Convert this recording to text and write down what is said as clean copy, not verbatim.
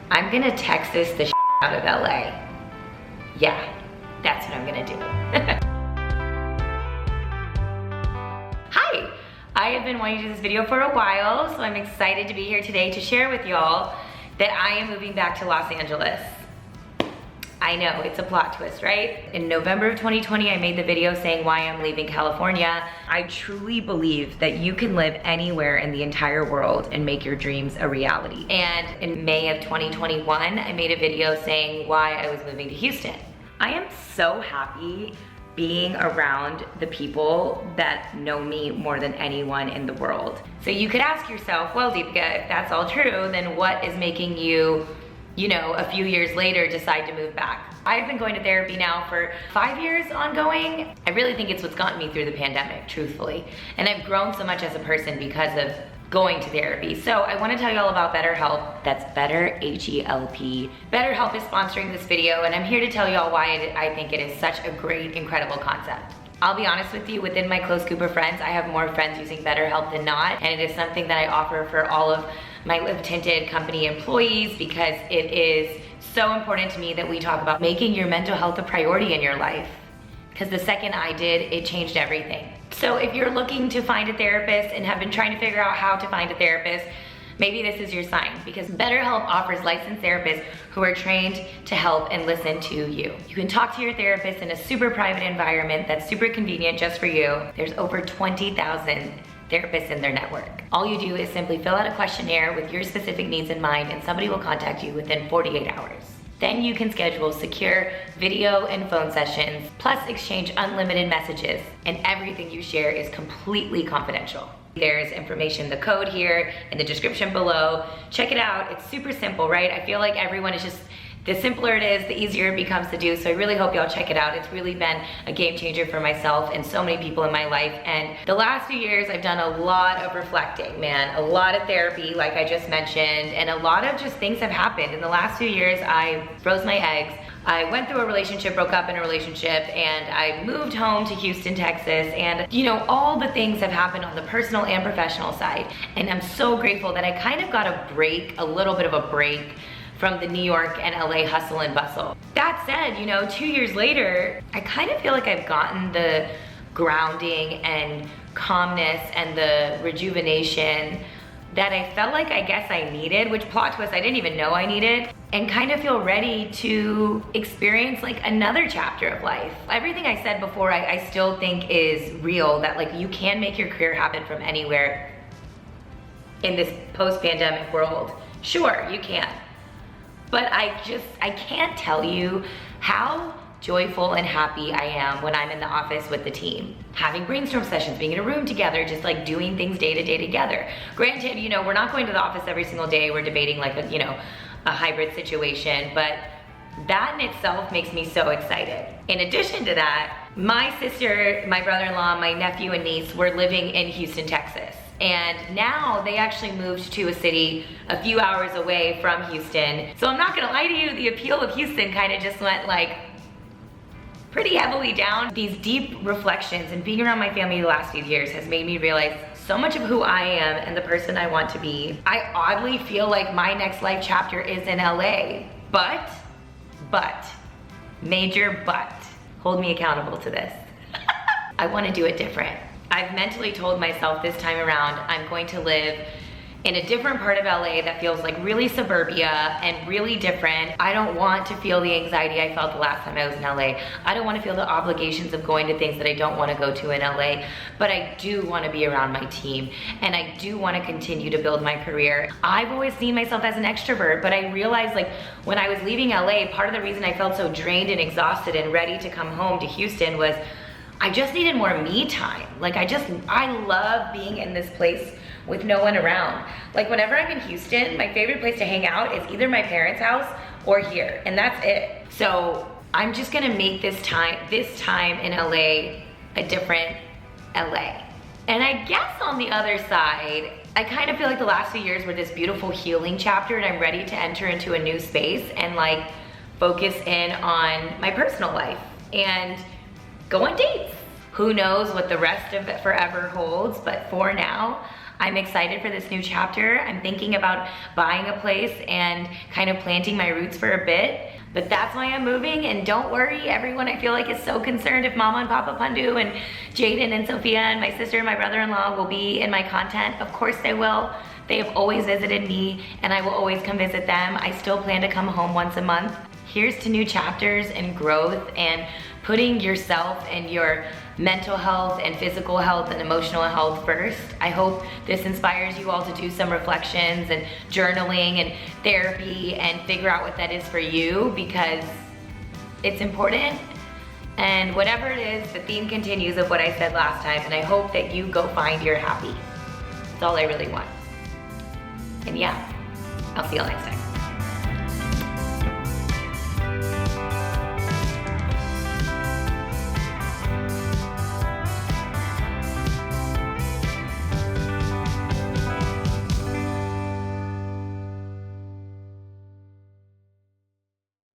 I'm gonna Texas the out of LA. Yeah, that's what I'm gonna do. Hi, I have been wanting to do this video for a while, so I'm excited to be here today to share with y'all that I am moving back to Los Angeles. I know, it's a plot twist, right? In November of 2020, I made the video saying why I'm leaving California. I truly believe that you can live anywhere in the entire world and make your dreams a reality. And in May of 2021, I made a video saying why I was moving to Houston. I am so happy being around the people that know me more than anyone in the world. So you could ask yourself, well, Deepica, if that's all true, then what is making you, a few years later decide to move back? I've been going to therapy now for 5 years ongoing. I really think it's what's gotten me through the pandemic, truthfully. And I've grown so much as a person because of going to therapy. So I wanna tell you all about BetterHelp. That's Better, H-E-L-P. BetterHelp is sponsoring this video, and I'm here to tell y'all why I think it is such a great, incredible concept. I'll be honest with you, within my close group of friends, I have more friends using BetterHelp than not, and it is something that I offer for all of my Live Tinted company employees because it is so important to me that we talk about making your mental health a priority in your life. Because the second I did, it changed everything. So if you're looking to find a therapist and have been trying to figure out how to find a therapist, maybe this is your sign, because BetterHelp offers licensed therapists who are trained to help and listen to you. You can talk to your therapist in a super private environment that's super convenient just for you. There's over 20,000 therapists in their network. All you do is simply fill out a questionnaire with your specific needs in mind, and somebody will contact you within 48 hours. Then you can schedule secure video and phone sessions, plus exchange unlimited messages, and everything you share is completely confidential. There's information, the code here in the description below. Check it out, it's super simple, right? I feel like everyone is just, the simpler it is, the easier it becomes to do, so I really hope y'all check it out. It's really been a game changer for myself and so many people in my life. And the last few years, I've done a lot of reflecting, man. A lot of therapy, like I just mentioned, and a lot of just things have happened. In the last few years, I froze my eggs. I went through a relationship, broke up in a relationship, and I moved home to Houston, Texas, and all the things have happened on the personal and professional side. And I'm so grateful that I kind of got a break, a little bit of a break from the New York and LA hustle and bustle. That said, 2 years later, I kind of feel like I've gotten the grounding and calmness and the rejuvenation that I felt like I guess I needed, which plot twist I didn't even know I needed, and kind of feel ready to experience like another chapter of life. Everything I said before, I still think is real, that like you can make your career happen from anywhere in this post-pandemic world. Sure, you can. But I can't tell you how joyful and happy I am when I'm in the office with the team. Having brainstorm sessions, being in a room together, just like doing things day to day together. Granted, we're not going to the office every single day. We're debating like a hybrid situation, but that in itself makes me so excited. In addition to that, my sister, my brother-in-law, my nephew and niece were living in Houston, Texas. And now they actually moved to a city a few hours away from Houston. So I'm not gonna lie to you, the appeal of Houston kind of just went like pretty heavily down. These deep reflections and being around my family the last few years has made me realize so much of who I am and the person I want to be. I oddly feel like my next life chapter is in LA, but, major but, hold me accountable to this. I wanna do it different. I've mentally told myself this time around, I'm going to live in a different part of LA that feels like really suburbia and really different. I don't want to feel the anxiety I felt the last time I was in LA. I don't want to feel the obligations of going to things that I don't want to go to in LA, but I do want to be around my team and I do want to continue to build my career. I've always seen myself as an extrovert, but I realized like when I was leaving LA, part of the reason I felt so drained and exhausted and ready to come home to Houston was I just needed more me time. Like I love being in this place with no one around. Like whenever I'm in Houston, my favorite place to hang out is either my parents' house or here, and that's it. So I'm just gonna make this time in LA a different LA. And I guess on the other side, I kind of feel like the last few years were this beautiful healing chapter and I'm ready to enter into a new space and like focus in on my personal life and go on dates. Who knows what the rest of it forever holds, but for now, I'm excited for this new chapter. I'm thinking about buying a place and kind of planting my roots for a bit. But that's why I'm moving, and don't worry, everyone I feel like is so concerned if Mama and Papa Pandu and Jaden and Sophia and my sister and my brother-in-law will be in my content. Of course they will. They have always visited me, and I will always come visit them. I still plan to come home once a month. Here's to new chapters and growth and putting yourself and your mental health and physical health and emotional health first. I hope this inspires you all to do some reflections and journaling and therapy and figure out what that is for you, because it's important. And whatever it is, the theme continues of what I said last time, and I hope that you go find your happy. That's all I really want. And yeah, I'll see y'all next time.